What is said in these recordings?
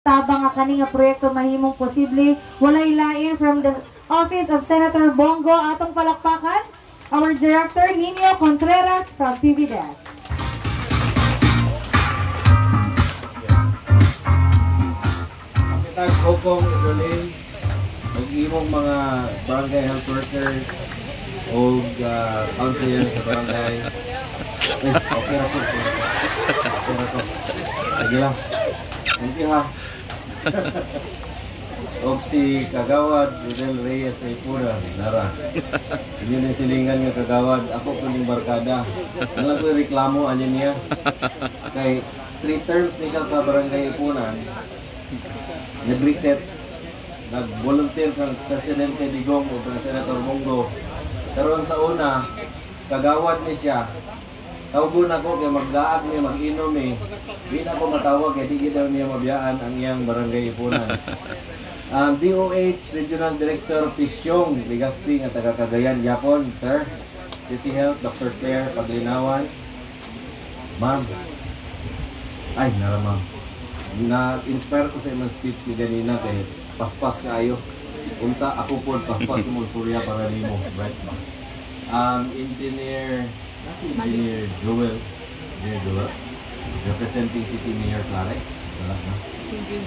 tabang nga kani nga proyekto mahimong posible. Walay lain from the Office of Senator Bongo, atong palakpakan, our Director Nino Contreras from PBDEC. Kapitag Kokong Idolin, og imong mga barangay health workers o councilor sa barangay. Okay na po. Sige lang. Thank you ha. Og si Kagawad Rodel Reyes ay pura, Nara. Yun yung silingan nga Kagawad. Ako po yung barkada. Alam ko yung reklamo, ano niya. Kay 3 terms niya sa barangay Ipunan. Nag-reset. Nag-volunteer kang Presidente Digong o Senator Bongo. Pero sa una, Kagawad niya siya. Tawgon ako kay magdaag niya, mag-inom eh. Di na ako matawag kaya di daw niya mabiyaan ang iyang barangay Ipunan. DOH Regional Director Pisyong Ligaspi nga taga Cagayan, Yapon, sir. City Health, Dr. Claire Paglinawan. Ma'am. Ay, nara ma'am. Na-inspire ko sa imong speech ni ganina kay paspas kayo. Unta ako po paspas ko mo surya para nimo, right? Engineer Joel, representing City Mayor Clarex.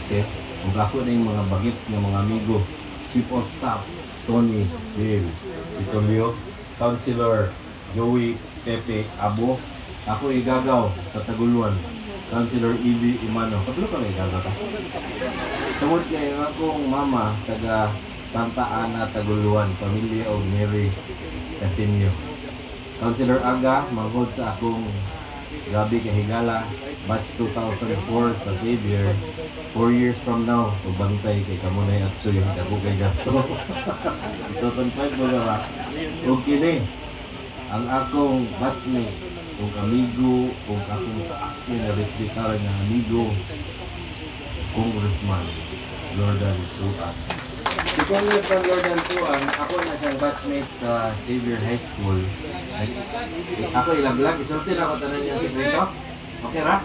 Okay. Kung ako na yung mga bagits ng mga amigo, Chief of Staff, Tony, Dale, Vitolio, Councilor, Joey, Pepe, Abo, ako igagaw sa Taguluan, Councilor Ibi Imano. Paglo ka may igagaw ka? Tungod kayo akong mama, taga Santa Ana, Taguluan, pamilya o Mary Casinio. Councilor Aga, manghod sa akong grabe kahigala, batch 2004 sa Xavier. 4 years from now, pagbantay kay Kamunay at Suyo, ako kay Gasto. 2005 mo ba? Okay din. Ang akong batchmate, kung amigo, kung akong taas na respetar ng amigo, Congressman Jordan Suan. Si Congressman Jordan Suan, ako na siyang batchmate sa Xavier High School. Ako ilaglag, isulti na ako tanan niya si Brito. Okay ra?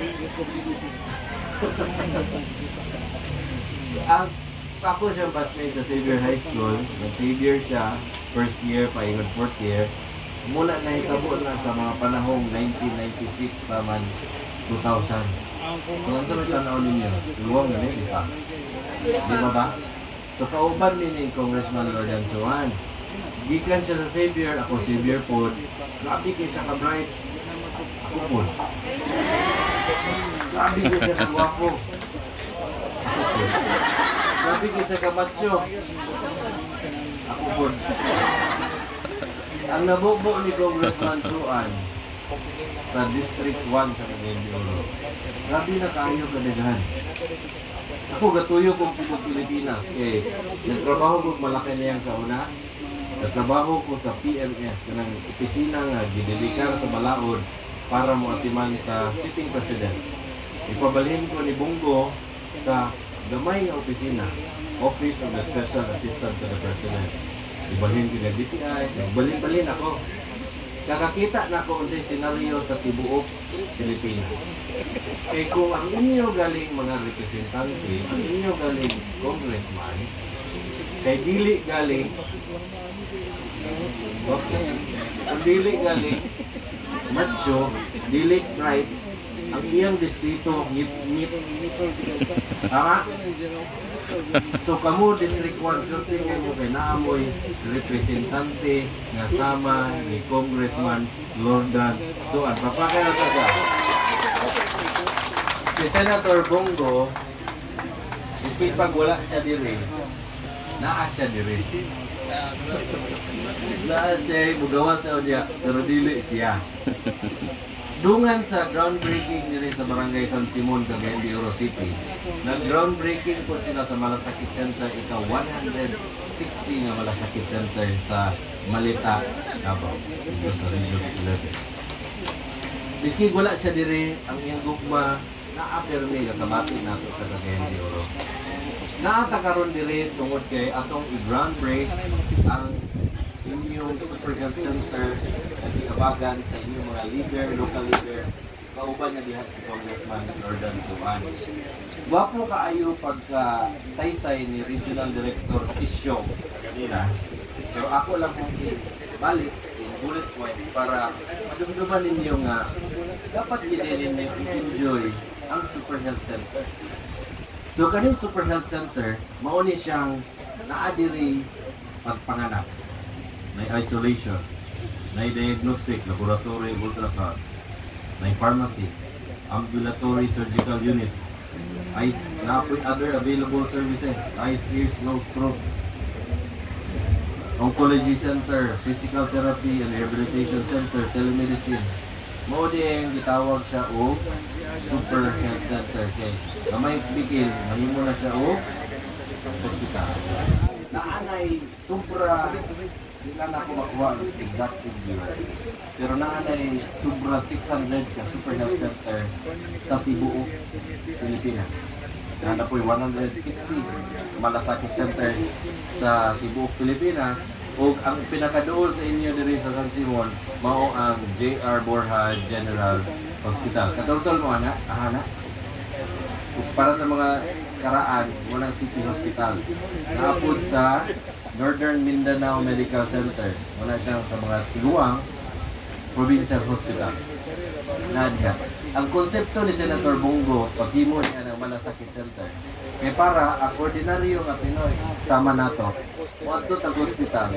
Ako siyang batchmate sa Xavier High School. Nag-Xavier siya, first year, paingon 4th year. Mula na itabo na sa mga panahong 1996 taman 2000. So, ang sunod tanaw ninyo, luwang na rin, isa. Di ba ba? So, kauban din yung Congressman Jordan Suan. Gikan siya sa Xavier, ako Xavier po. Grabe kayo siya ka-bright. Ako po. Grabe kayo siya ka-gwapo. Grabe kayo siya ka-macho. Ako po. Ang nabubo ni Congressman Suan sa District 1 sa Cagayan de Oro. Grabe na kayo kadaghan. Ako gatuyo kong Pilipinas kay nagtrabaho ko malaki na yan sa una. Nagtrabaho ko sa PMS ng opisina nga gidedikar sa Balaod para mo atiman sa sitting president. Ipabalhin ko ni Bongo sa gamay nga opisina, Office of the Special Assistant to the President. Ibalhin ko na DTI, nagbalhin-balhin ako. Kakakita na ako unsay senaryo sa tibuok Pilipinas. Kaya kung ang inyo galing mga representante, ang inyo galing congressman, kay dili galing, okay, kung dili galing, macho, dili bright, ang iyang distrito, ngit-ngit. Tama? So, kamo District 1, shooting mo kay naamoy representante nga sama ni Congressman Jordan Suan. Papakaya ka ka. Si Senator Bongo, iski pag wala siya diri, naa siya diri. Naa siya, bugawa sa audio, pero dili siya. Dungan sa groundbreaking nila sa Barangay San Simon, Cagayan de Oro City. Nag-groundbreaking po sila sa Malasakit Center, ika 160 nga Malasakit Center sa Malita, Davao, dito sa Region 11. Biski wala siya diri, ang iyang gugma, na-apirme kakabati nato sa Cagayan de Oro. Naatakaroon diri tungod kay atong i-groundbreak ang inyong Super Health Center at iabagan sa inyong mga leader, local leader, kauban na diha si Congressman Jordan Suwan. Gwapo kaayo pagka saysay ni Regional Director Isyong kanina. Pero ako lang kung balik in bullet points para madumduman ninyo nga dapat gilinin ninyo i-enjoy ang Super Health Center. So kaning Super Health Center, mauni siyang naadiri pagpanganak. May isolation, may diagnostic, laboratory, ultrasound, may pharmacy, ambulatory surgical unit, napoy other available services, eyes, ears, nose, throat, oncology center, physical therapy and rehabilitation center, telemedicine. Mao din gitawag siya og Super Health Center kay gamay bigil mahimo na siya og hospital. Naanay sobra di na ako makuha ang exact figure. Pero naanay sobra 600 ka Super Health Center sa tibuok Pilipinas. Nana po'y 160 malasakit centers sa tibuok Pilipinas. O ang pinakadool sa inyo diri sa San Simon, mao ang J.R. Borja General Hospital. Katultol mo, ana? Para sa mga karaan, walang city hospital. Naapod sa Northern Mindanao Medical Center. Wala siyang sa mga tiluang provincial hospital. Nadya. Ang konsepto ni Senator Bongo, paghimo niya ng malasakit center, kay para ang ordinaryo nga Pinoy, sama nato, wadto tag hospital,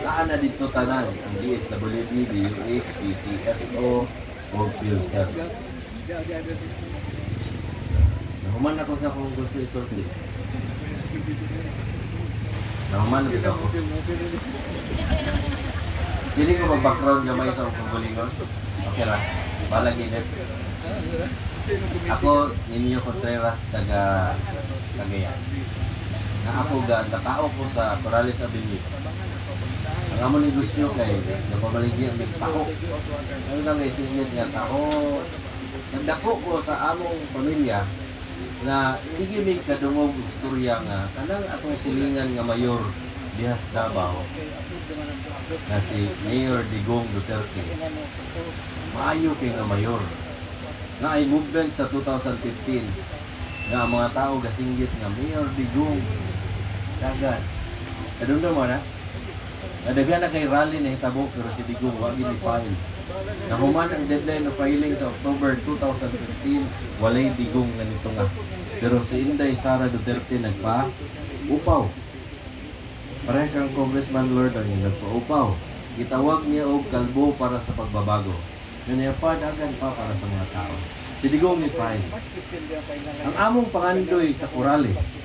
naa na dito tanan, ang DSWD, DUH, PCSO, o PhilHealth. Nahuman ako sa kung gusto isorti. Nahuman dito ako. Hindi ko mag-background gamay sa akong gulingon. Okay ra, palaginip. Ako, Ninyo Contreras, taga Cagayan. Na ako nakao ko sa Corrales Avenue. Ang amo ni gusto kay napamaligi ang tako. Ano lang isingit nga tako. Nagdako ko sa among pamilya na sige may kadungog istorya nga kanang atong silingan nga mayor diha sa Davao na si Mayor Digong Duterte. Maayo kay nga mayor na ay movement sa 2015 nga ang mga tao gasinggit nga Mayor Digong dagan. Kadungdong mo na? Nadagan na kay rally na hitabo pero si Digong wag i-file. Nahuman ang deadline of filing sa October 2015, walay Digong na nito nga. Pero si Inday Sara Duterte nagpa-upaw. Pareha kang Congressman Lord ang nagpa-upaw. Gitawag niya og kalbo para sa pagbabago. Ganyan pa, dagan pa para sa mga tao. Si Digong ni file. Ang among pangandoy sa Corrales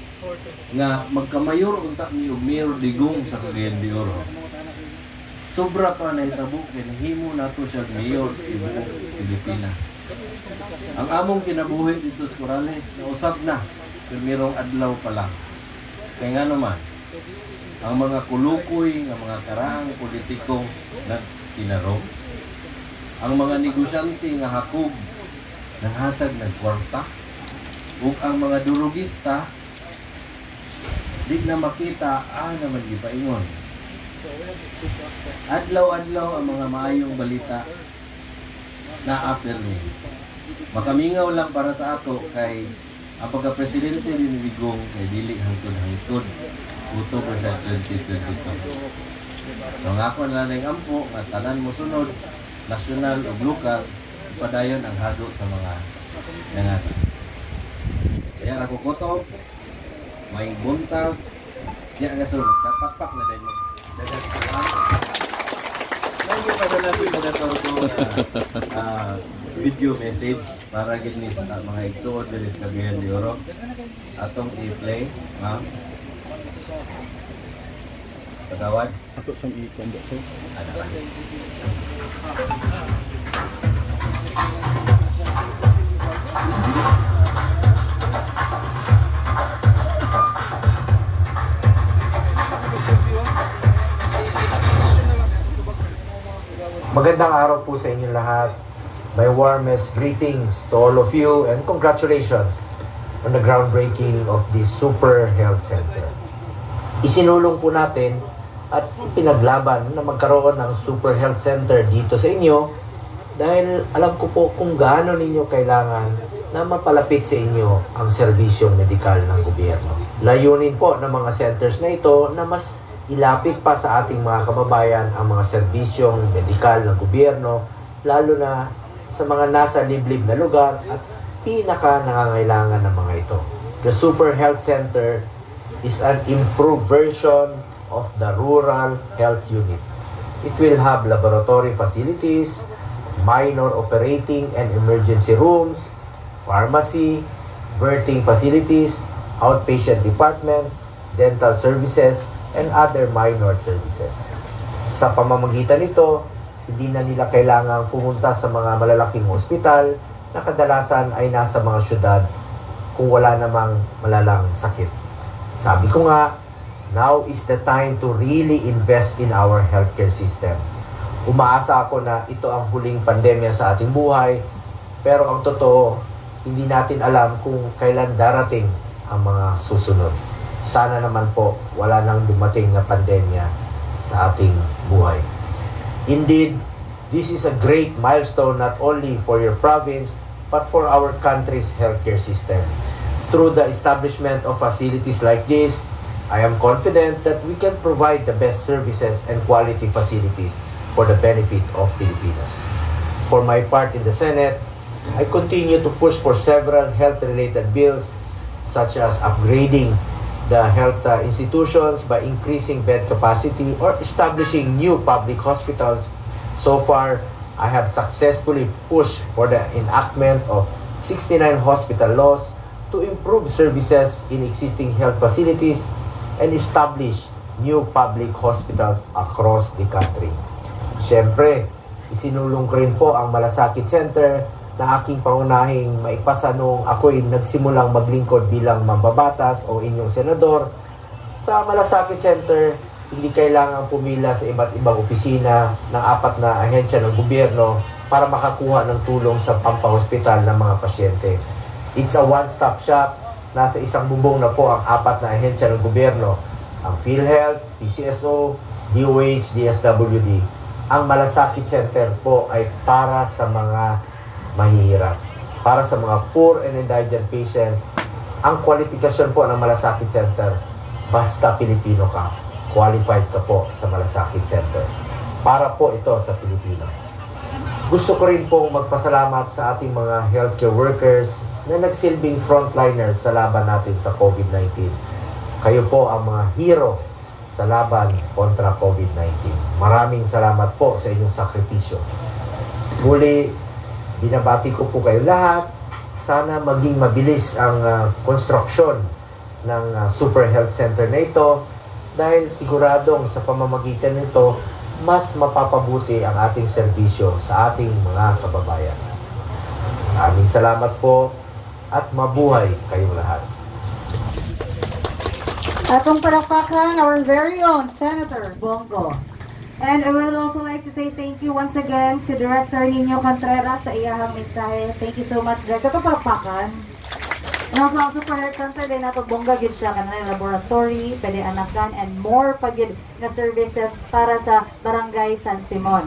nga magkamayor unta ni Mayor Digong sa Cagayan de Oro. Sobra pa na hitabo kay nahimo nato siya mayor tibuok Pilipinas. Ang among kinabuhi dito sa Corrales nausab na primerong adlaw pa lang. Kaya nga naman ang mga kulukoy nga mga karaang politiko nagtinarong, ang mga negosyante nga hakog nanghatag ng kwarta, ug ang mga durugista di na makita naman gipaingon. Adlaw-adlaw ang mga maayong balita na apirmi. Makamingaw lang para sa ato kay ang pagka-presidente ni Digong kay dili hangtod-hangtod. Uto pa siya 2022. So nga ako nalang ampo nga tanan mo sunod, nasyonal o lokal, padayon ang hado sa mga nangata. Kaya ako koto, may buntag, diya nga sunod, katakpak na din mo. Lagi pa na natin nagator ko video message para gini sa mga igsuod din sa Cagayan de Oro. Atong i-play, ma'am. Pagawad? Ato sang ikon ba, sir? Ano ba? Magandang araw po sa inyo lahat. My warmest greetings to all of you and congratulations on the groundbreaking of this Super Health Center. Isinulong po natin at pinaglaban na magkaroon ng Super Health Center dito sa inyo dahil alam ko po kung gaano ninyo kailangan na mapalapit sa inyo ang serbisyong medikal ng gobyerno. Layunin po ng mga centers na ito na mas ilapit pa sa ating mga kababayan ang mga serbisyong medikal ng gobyerno, lalo na sa mga nasa liblib na lugar at pinaka nangangailangan ng mga ito. The Super Health Center is an improved version of the Rural Health Unit. It will have laboratory facilities, minor operating and emergency rooms, pharmacy, birthing facilities, outpatient department, dental services, and other minor services. Sa pamamagitan nito, hindi na nila kailangang pumunta sa mga malalaking ospital na kadalasan ay nasa mga syudad kung wala namang malalang sakit. Sabi ko nga, now is the time to really invest in our healthcare system. Umaasa ako na ito ang huling pandemya sa ating buhay, pero ang totoo, hindi natin alam kung kailan darating ang mga susunod. Sana naman po wala nang dumating na pandemya sa ating buhay. Indeed, this is a great milestone not only for your province but for our country's healthcare system. Through the establishment of facilities like this, I am confident that we can provide the best services and quality facilities for the benefit of Filipinos. For my part in the Senate, I continue to push for several health-related bills such as upgrading the health institutions by increasing bed capacity or establishing new public hospitals. So far, I have successfully pushed for the enactment of 69 hospital laws to improve services in existing health facilities and establish new public hospitals across the country. Siyempre, isinulong ko rin po ang Malasakit Center na aking pangunahing maipasa noong ako'y nagsimulang maglingkod bilang mambabatas o inyong senador. Sa Malasakit Center, hindi kailangang pumila sa iba't ibang opisina ng 4 na ahensya ng gobyerno para makakuha ng tulong sa pampahospital ng mga pasyente. It's a one-stop shop. Nasa isang bubong na po ang 4 na ahensya ng gobyerno. Ang PhilHealth, PCSO, DOH, DSWD. Ang Malasakit Center po ay para sa mga mahihirap. Para sa mga poor and indigent patients. Ang kwalifikasyon po ng Malasakit Center, basta Pilipino ka, qualified ka po sa Malasakit Center. Para po ito sa Pilipino. Gusto ko rin pong magpasalamat sa ating mga healthcare workers na nagsilbing frontliners sa laban natin sa COVID-19. Kayo po ang mga hero sa laban kontra COVID-19. Maraming salamat po sa inyong sakripisyo. Muli, binabati ko po kayo lahat. Sana maging mabilis ang konstruksyon ng Super Health Center na ito dahil siguradong sa pamamagitan nito, mas mapapabuti ang ating serbisyo sa ating mga kababayan. Maraming salamat po at mabuhay kayong lahat. Atong palakpakan, our very own Senator Bongo. And I would also like to say thank you once again to Director Nino Contreras sa iyahang mensahe. Thank you so much, Director. Atong palakpakan. And also, Super Health Center din nato bongga gid siya kanang laboratory, pwede anakan and more pagid na services para sa Barangay San Simon.